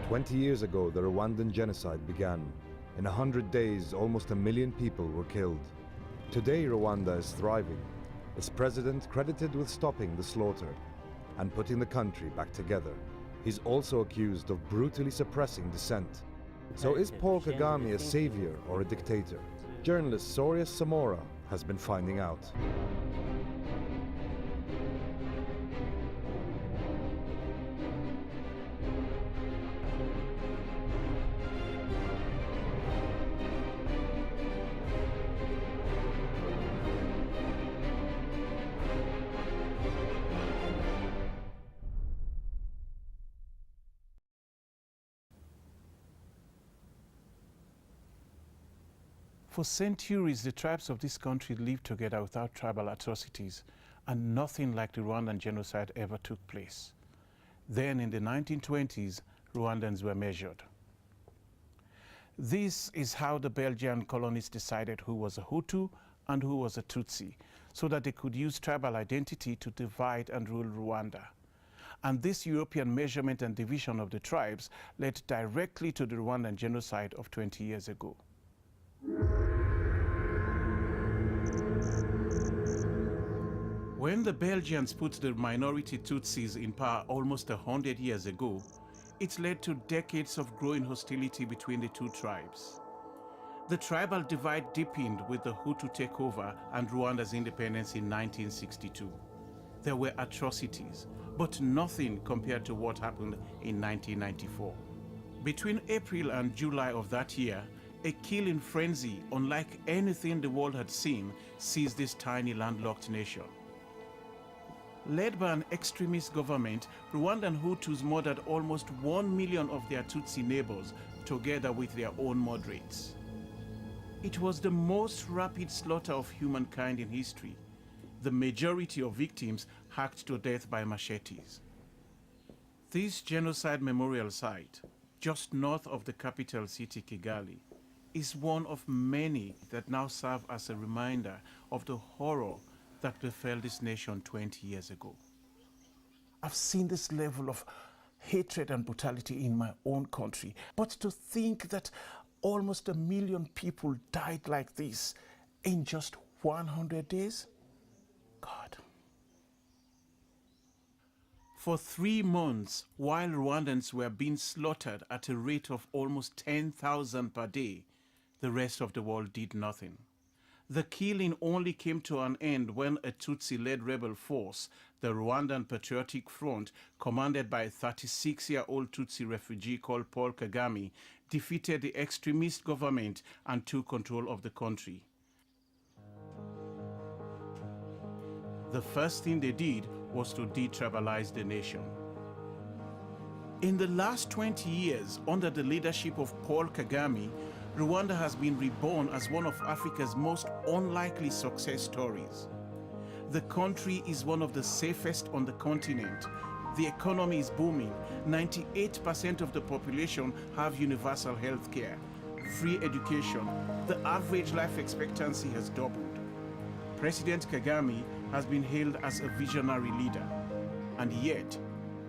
20 years ago, the Rwandan genocide began. In 100 days, almost 1 million people were killed. Today, Rwanda is thriving. Its president credited with stopping the slaughter and putting the country back together. He's also accused of brutally suppressing dissent. So is Paul Kagame a savior or a dictator? Journalist Sorius Samora has been finding out. For centuries, the tribes of this country lived together without tribal atrocities, and nothing like the Rwandan genocide ever took place. Then, in the 1920s, Rwandans were measured. This is how the Belgian colonists decided who was a Hutu and who was a Tutsi, so that they could use tribal identity to divide and rule Rwanda. And this European measurement and division of the tribes led directly to the Rwandan genocide of 20 years ago. When the Belgians put the minority Tutsis in power almost 100 years ago, it led to decades of growing hostility between the two tribes. The tribal divide deepened with the Hutu takeover and Rwanda's independence in 1962. There were atrocities, but nothing compared to what happened in 1994. Between April and July of that year, a killing frenzy, unlike anything the world had seen, seized this tiny landlocked nation. Led by an extremist government, Rwandan Hutus murdered almost 1 million of their Tutsi neighbors, together with their own moderates. It was the most rapid slaughter of humankind in history. The majority of victims hacked to death by machetes. This genocide memorial site, just north of the capital city Kigali, is one of many that now serve as a reminder of the horror that befell this nation 20 years ago. I've seen this level of hatred and brutality in my own country, but to think that almost 1 million people died like this in just 100 days? God. For 3 months, while Rwandans were being slaughtered at a rate of almost 10,000 per day, the rest of the world did nothing. The killing only came to an end when a Tutsi-led rebel force, the Rwandan Patriotic Front, commanded by a 36-year-old Tutsi refugee called Paul Kagame, defeated the extremist government and took control of the country. The first thing they did was to detribalize the nation. In the last 20 years, under the leadership of Paul Kagame, Rwanda has been reborn as one of Africa's most unlikely success stories. The country is one of the safest on the continent. The economy is booming. 98% of the population have universal health care, free education. The average life expectancy has doubled. President Kagame has been hailed as a visionary leader, and yet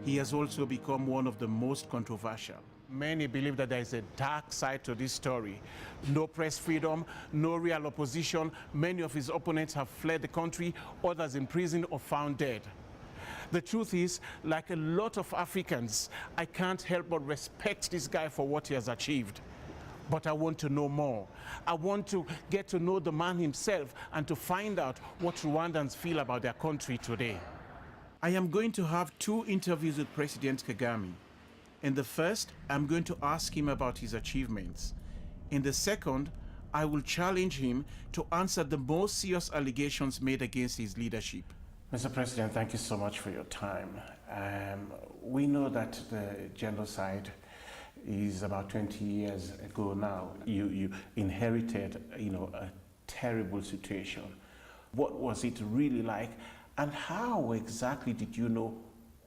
he has also become one of the most controversial. Many believe that there is a dark side to this story. No press freedom, no real opposition. Many of his opponents have fled the country, others in prison or found dead. The truth is, like a lot of Africans, I can't help but respect this guy for what he has achieved. But I want to know more. I want to get to know the man himself and to find out what Rwandans feel about their country today. I am going to have 2 interviews with President Kagame. In the first, I'm going to ask him about his achievements. In the second, I will challenge him to answer the most serious allegations made against his leadership. Mr. President, thank you so much for your time. We know that the genocide is about 20 years ago now. You inherited, a terrible situation. What was it really like, and how exactly did you know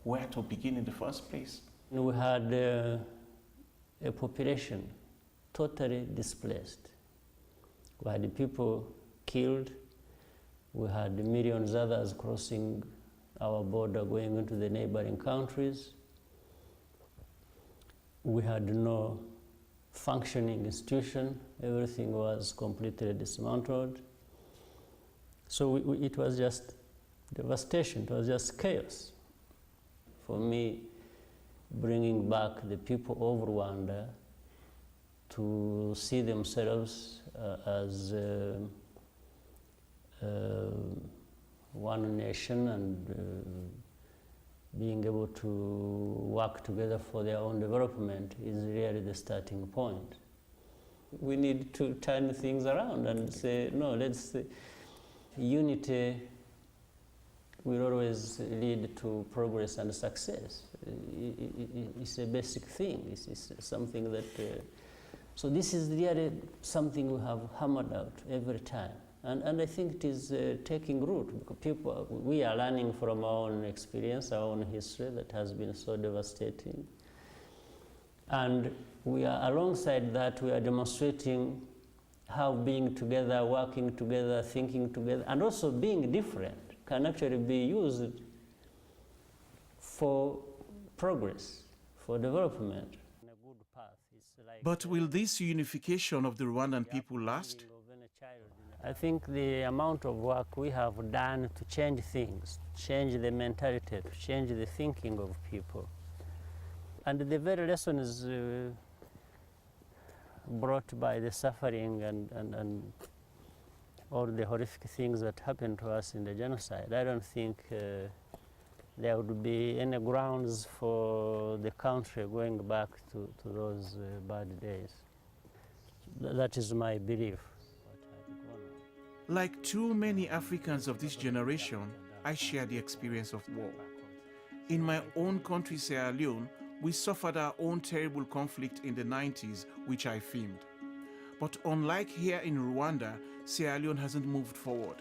where to begin in the first place? We had a population totally displaced. We had people killed. We had millions others crossing our border, going into the neighboring countries. We had no functioning institution. Everything was completely dismantled. So it was just devastation. It was just chaos. For me, bringing back the people of Rwanda to see themselves as one nation and being able to work together for their own development is really the starting point. We need to turn things around and say, no, unity will always lead to progress and success. It's a basic thing. It's something that, so this is really something we have hammered out every time. And I think it is taking root, because we are learning from our own experience, our own history that has been so devastating. And we are, alongside that, we are demonstrating how being together, working together, thinking together, and also being different can actually be used for progress, for development. But will this unification of the Rwandan people last? I think the amount of work we have done to change things, change the mentality, to change the thinking of people. And the very lessons brought by the suffering and all the horrific things that happened to us in the genocide, I don't think there would be any grounds for the country going back to those bad days. That is my belief. Like too many Africans of this generation, I share the experience of war. In my own country, Sierra Leone, we suffered our own terrible conflict in the 90s, which I filmed. But unlike here in Rwanda, Sierra Leone hasn't moved forward.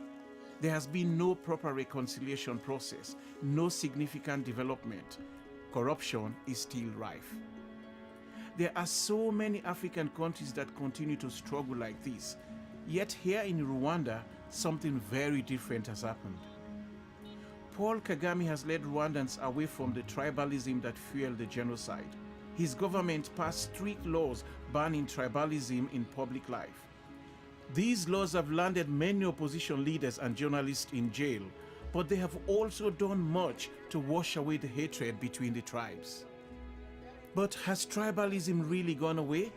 There has been no proper reconciliation process, no significant development. Corruption is still rife. There are so many African countries that continue to struggle like this. Yet here in Rwanda, something very different has happened. Paul Kagame has led Rwandans away from the tribalism that fueled the genocide. His government passed strict laws banning tribalism in public life. These laws have landed many opposition leaders and journalists in jail, but they have also done much to wash away the hatred between the tribes. But has tribalism really gone away?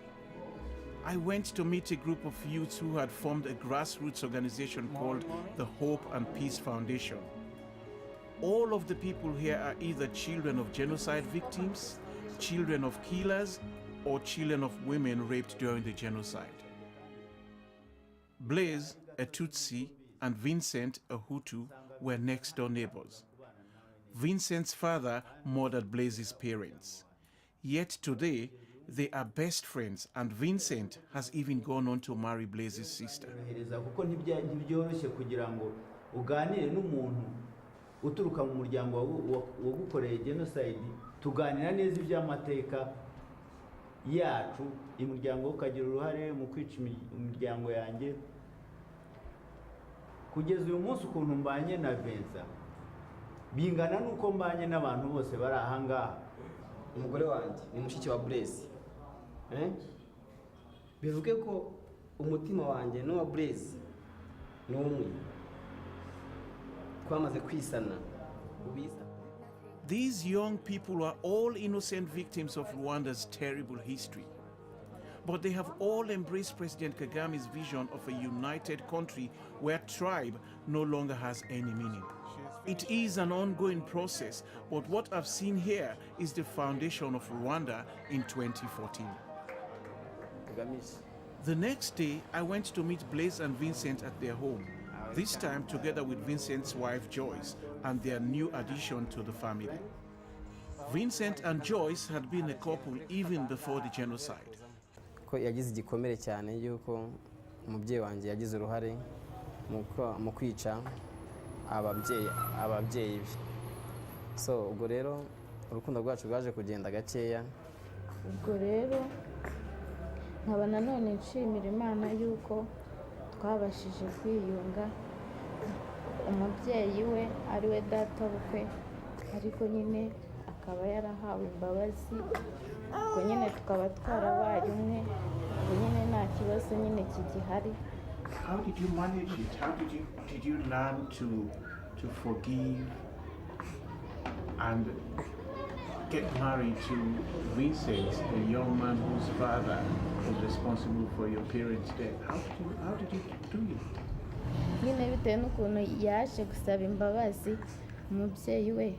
I went to meet a group of youths who had formed a grassroots organization called the Hope and Peace Foundation. All of the people here are either children of genocide victims, children of killers, or children of women raped during the genocide. Blaise, a Tutsi, and Vincent, a Hutu, were next-door neighbors. Vincent's father murdered Blaise's parents. Yet today, they are best friends, and Vincent has even gone on to marry Blaise's sister. Uturuka mu muryango wagukoreye genocide tuganira neza iby'amateka yacu imuryango ukagira uruhare mu kwica imiryango yanjye kugeza uyu munsi ukuntu mbanye na Vincent bingana nuko mbanye n'abantu bose bari ahanga. Umugore wanjye ni mushiki wa Blaise bivuge ko umutima wanjye n'uwa Blaise ni umwe. These young people are all innocent victims of Rwanda's terrible history. But they have all embraced President Kagame's vision of a united country where tribe no longer has any meaning. It is an ongoing process, but what I've seen here is the foundation of Rwanda in 2014. The next day, I went to meet Blaise and Vincent at their home. This time together with Vincent's wife Joyce and their new addition to the family. Vincent and Joyce had been a couple even before the genocide. Ko yagize igikomere cyane yuko umubyeyi wanjye yagize uruhare mu kwica ababyeyi be. So ubwo rero urukundo rwacu rwaje kugenda gakeya. Ubwo rero nkaba nanone nshimira Imana yuko twabashije kwiyunga umubyeyi we ari we data bukwe ariko nyine akaba yarahawe imbabazi ubwo nyine tukaba twarabaye umwe ubwo nyine nta kibazo nyine kigihari. How did you manage it? How did you learn to forgive and get married to Vincent, a young man whose father was responsible for your parents' death? How did you do it? Nyine bitewe n'ukuntu yaje gusaba imbabazi umubyeyi we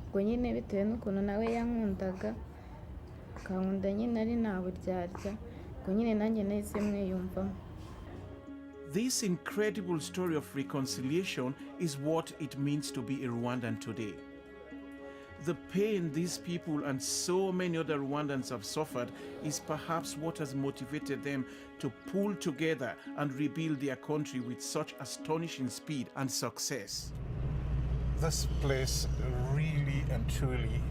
ubwo nyine bitewe n'ukuntu nawe yankundaga akankunda nyine ari nta buryarya ubwo nyine nanjye nahise mwiyumvamo. This incredible story of reconciliation is what it means to be a Rwandan today. The pain these people and so many other Rwandans have suffered is perhaps what has motivated them to pull together and rebuild their country with such astonishing speed and success. This place really and truly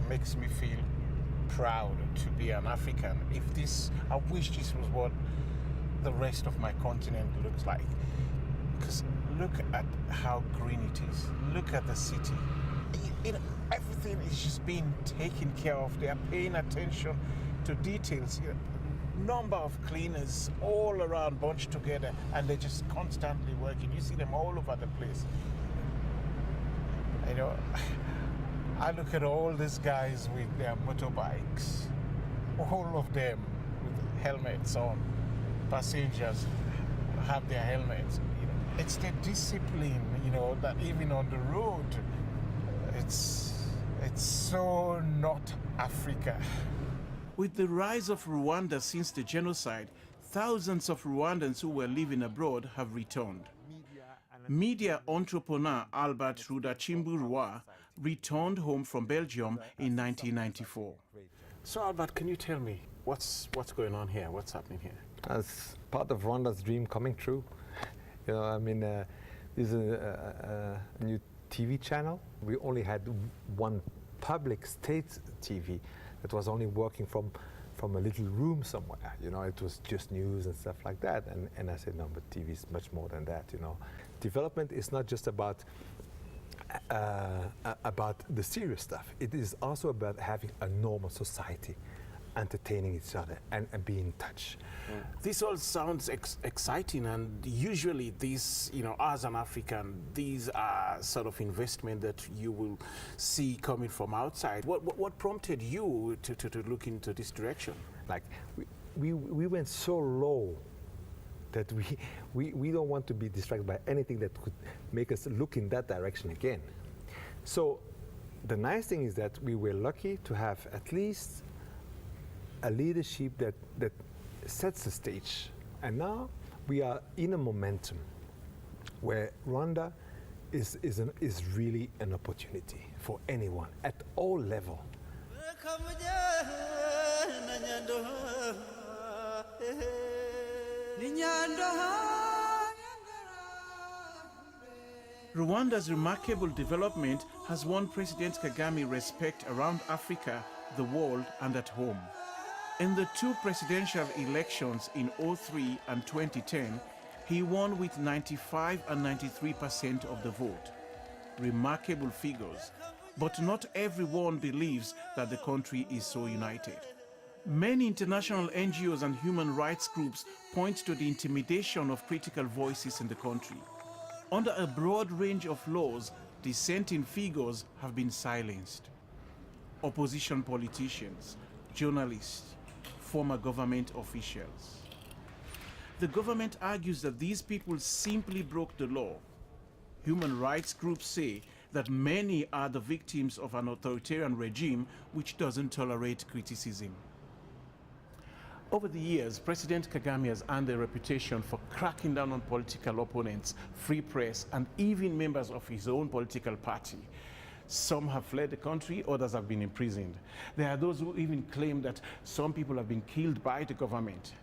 makes me feel proud to be an African. I wish this was what the rest of my continent looks like. Because look at how green it is. Look at the city. Everything is just being taken care of. They are paying attention to details. Number of cleaners all around bunched together, and they're just constantly working. You see them all over the place. I look at all these guys with their motorbikes, all of them with helmets on. Passengers have their helmets. It's the discipline, that even on the road, it's so not Africa. With the rise of Rwanda since the genocide, thousands of Rwandans who were living abroad have returned. Media entrepreneur Albert Rudachimburwa returned home from Belgium in 1994. So Albert, can you tell me what's going on here? What's happening here? As part of Rwanda's dream coming true. There's a new TV channel. We only had one public state TV that was only working from a little room somewhere. It was just news and stuff like that. And I said, no, but TV is much more than that. Development is not just about the serious stuff. It is also about having a normal society, entertaining each other and being in touch. This all sounds exciting, and usually these, as an African, these are sort of investment that you will see coming from outside. What prompted you to look into this direction? Like we went so low that we don't want to be distracted by anything that could make us look in that direction again. So the nice thing is that we were lucky to have at least a leadership that sets the stage. And now we are in a momentum where Rwanda is really an opportunity for anyone at all levels. Rwanda's remarkable development has won President Kagame respect around Africa, the world, and at home. In the two presidential elections in 2003 and 2010, he won with 95 and 93% of the vote. Remarkable figures, but not everyone believes that the country is so united. Many international NGOs and human rights groups point to the intimidation of critical voices in the country. Under a broad range of laws, dissenting figures have been silenced. Opposition politicians, journalists, former government officials. The government argues that these people simply broke the law. Human rights groups say that many are the victims of an authoritarian regime which doesn't tolerate criticism. Over the years, President Kagame has earned a reputation for cracking down on political opponents, free press, and even members of his own political party. Some have fled the country, others have been imprisoned. There are those who even claim that some people have been killed by the government.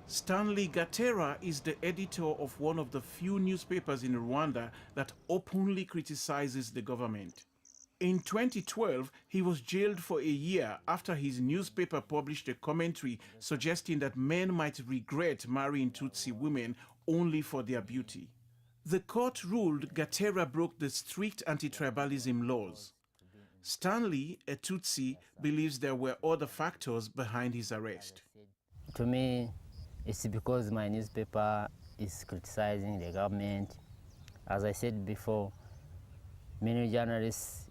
Stanley Gatera is the editor of one of the few newspapers in Rwanda that openly criticizes the government. In 2012, he was jailed for a year after his newspaper published a commentary suggesting that men might regret marrying Tutsi women only for their beauty. The court ruled Gatera broke the strict anti-tribalism laws. Stanley, a Tutsi, believes there were other factors behind his arrest. To me, it's because my newspaper is criticizing the government. As I said before, many journalists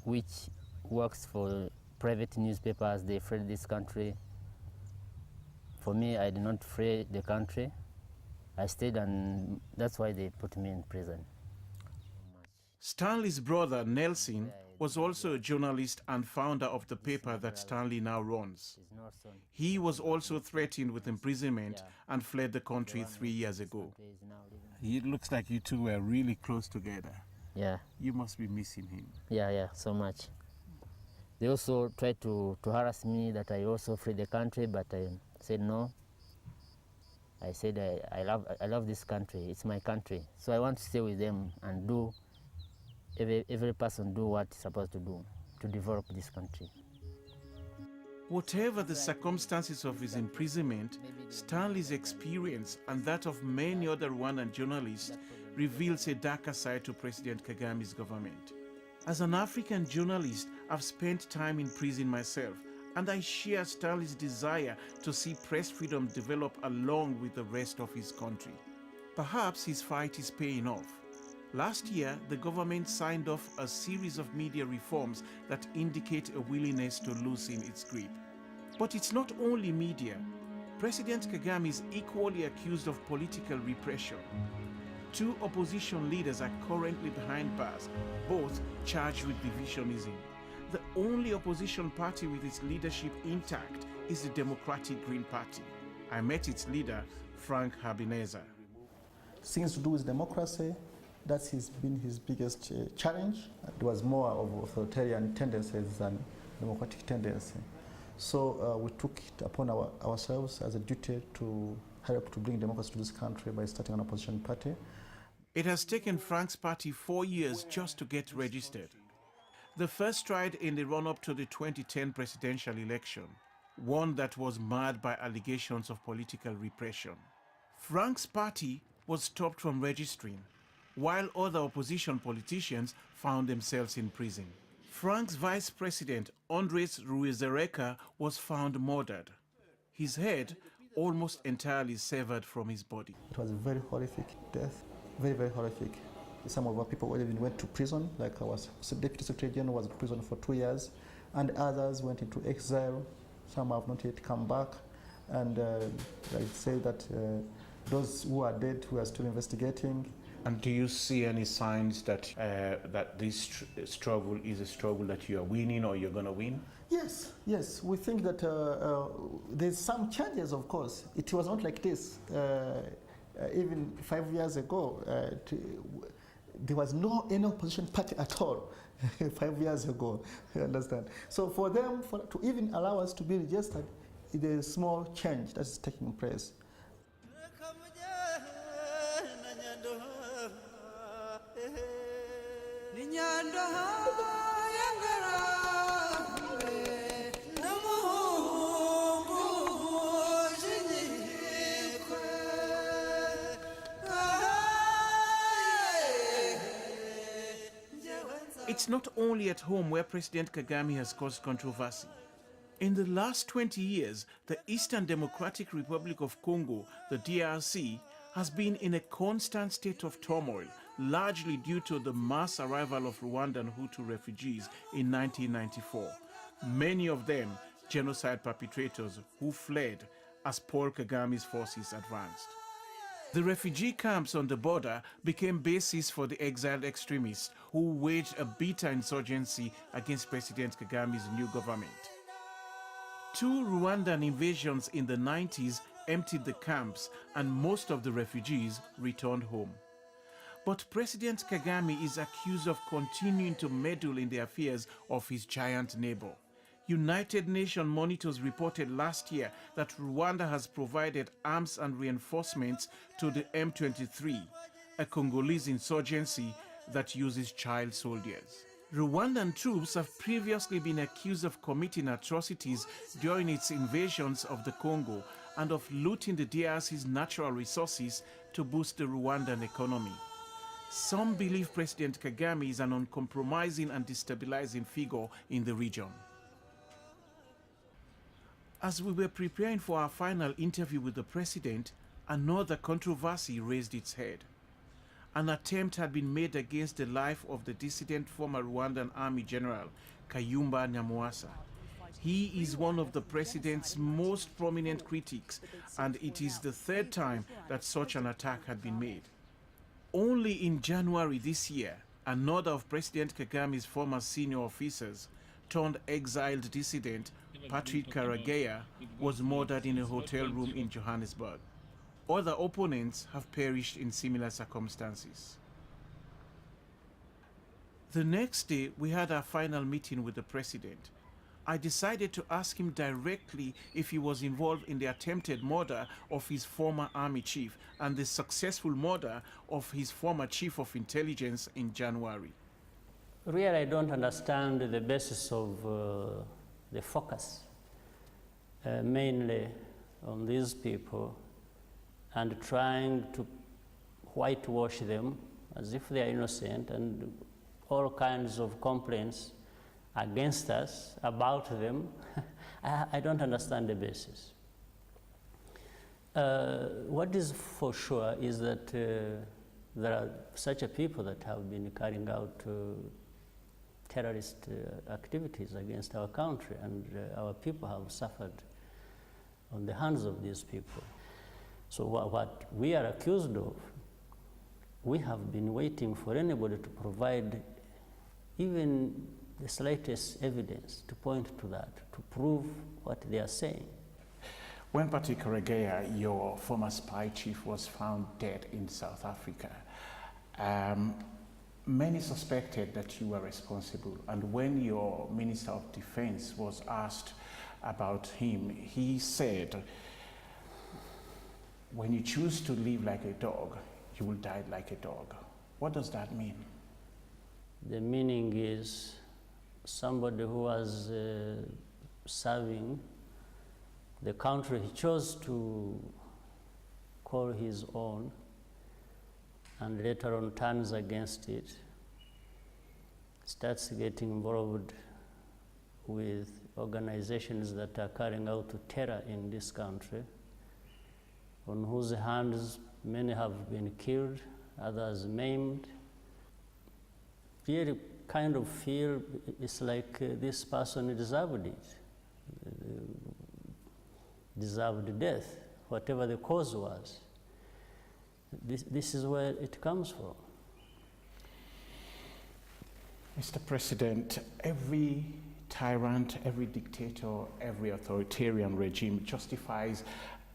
which works for private newspapers, they fled this country. For me, I did not flee the country. I stayed, and that's why they put me in prison. Stanley's brother, Nelson, was also a journalist and founder of the paper that Stanley now runs. He was also threatened with imprisonment and fled the country 3 years ago. It looks like you two were really close together. Yeah. You must be missing him. Yeah, so much. They also tried to harass me that I also flee the country, but I said no. I said I love this country. It's my country. So I want to stay with them and do every person do what he's supposed to do to develop this country. Whatever the circumstances of his imprisonment, Stanley's experience and that of many other Rwandan journalists reveals a darker side to President Kagame's government. As an African journalist, I've spent time in prison myself, and I share Stanley's desire to see press freedom develop along with the rest of his country. Perhaps his fight is paying off. Last year, the government signed off a series of media reforms that indicate a willingness to loosen its grip. But it's not only media. President Kagame is equally accused of political repression. 2 opposition leaders are currently behind bars, both charged with divisionism. The only opposition party with its leadership intact is the Democratic Green Party. I met its leader, Frank Habineza. Things to do with democracy, that's been his biggest challenge. It was more of authoritarian tendencies than democratic tendency. So we took it upon ourselves as a duty to help to bring democracy to this country by starting an opposition party. It has taken Frank's party 4 years just to get registered. The first stride in the run-up to the 2010 presidential election, one that was marred by allegations of political repression. Frank's party was stopped from registering, while other opposition politicians found themselves in prison. Frank's vice president, Andres Ruizereka, was found murdered. His head almost entirely severed from his body. It was a very horrific death, very, very horrific. Some of our people even went to prison, like our Deputy Secretary General was in prison for 2 years, and others went into exile. Some have not yet come back, and I say that those who are dead, we are still investigating. And do you see any signs that that this struggle is a struggle that you are winning or you're going to win? Yes. We think that there's some changes, of course. It was not like this. Even 5 years ago, there was any opposition party at all 5 years ago, you understand? So for them, to even allow us to be registered, it is a small change that is taking place. It's not only at home where President Kagame has caused controversy. In the last 20 years, the Eastern Democratic Republic of Congo, the DRC, has been in a constant state of turmoil, largely due to the mass arrival of Rwandan Hutu refugees in 1994. Many of them genocide perpetrators who fled as Paul Kagame's forces advanced. The refugee camps on the border became bases for the exiled extremists who waged a bitter insurgency against President Kagame's new government. 2 Rwandan invasions in the 90s emptied the camps and most of the refugees returned home. But President Kagame is accused of continuing to meddle in the affairs of his giant neighbor. United Nations monitors reported last year that Rwanda has provided arms and reinforcements to the M23, a Congolese insurgency that uses child soldiers. Rwandan troops have previously been accused of committing atrocities during its invasions of the Congo and of looting the DRC's natural resources to boost the Rwandan economy. Some believe President Kagame is an uncompromising and destabilizing figure in the region. As we were preparing for our final interview with the president, another controversy raised its head. An attempt had been made against the life of the dissident former Rwandan Army General, Kayumba Nyamwasa. He is one of the president's most prominent critics, and it is the third time that such an attack had been made. Only in January this year, another of President Kagame's former senior officers, turned exiled dissident, Patrick Karegeya, was murdered in a hotel room in Johannesburg. Other opponents have perished in similar circumstances. The next day, we had our final meeting with the president. I decided to ask him directly if he was involved in the attempted murder of his former army chief and the successful murder of his former chief of intelligence in January. Really, I don't understand the basis of the focus, mainly on these people, and trying to whitewash them as if they are innocent, and all kinds of complaints against us, about them. I don't understand the basis. What is for sure is that there are such a people that have been carrying out terrorist activities against our country, and our people have suffered on the hands of these people. So what we are accused of, we have been waiting for anybody to provide even the slightest evidence to point to that, to prove what they are saying. When Patrick Karegeya, your former spy chief, was found dead in South Africa, many suspected that you were responsible. And when your Minister of Defense was asked about him, he said, when you choose to live like a dog, you will die like a dog. What does that mean? The meaning is somebody who was serving the country he chose to call his own, and later on turns against it, starts getting involved with organizations that are carrying out terror in this country, on whose hands many have been killed, others maimed. Really kind of feel it's like this person deserved it, deserved death, whatever the cause was. This is where it comes from. Mr. President, every tyrant, every dictator, every authoritarian regime justifies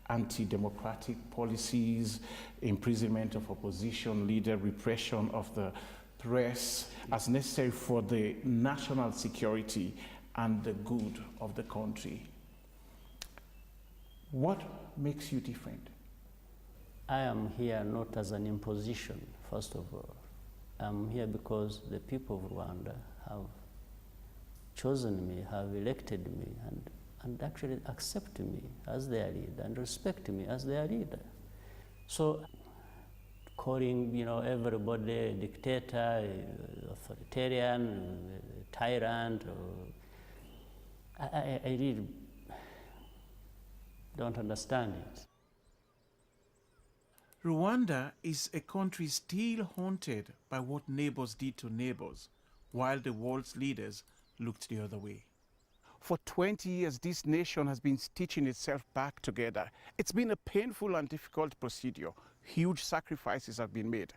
anti-democratic policies, imprisonment of opposition leader, repression of the press as necessary for the national security and the good of the country. What makes you different? I am here not as an imposition, first of all. I'm here because the people of Rwanda have chosen me, have elected me, and actually accept me as their leader and respect me as their leader. So calling everybody a dictator, authoritarian, tyrant, I really don't understand it. Rwanda is a country still haunted by what neighbors did to neighbors, while the world's leaders looked the other way. For 20 years, this nation has been stitching itself back together. It's been a painful and difficult procedure. Huge sacrifices have been made.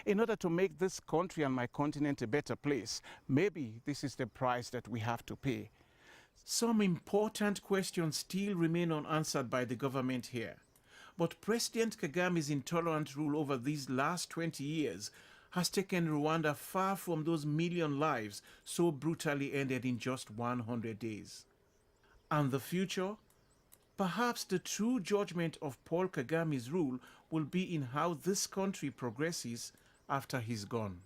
In order to make this country and my continent a better place, maybe this is the price that we have to pay. Some important questions still remain unanswered by the government here. But President Kagame's intolerant rule over these last 20 years has taken Rwanda far from those million lives so brutally ended in just 100 days. And the future? Perhaps the true judgment of Paul Kagame's rule will be in how this country progresses after he's gone.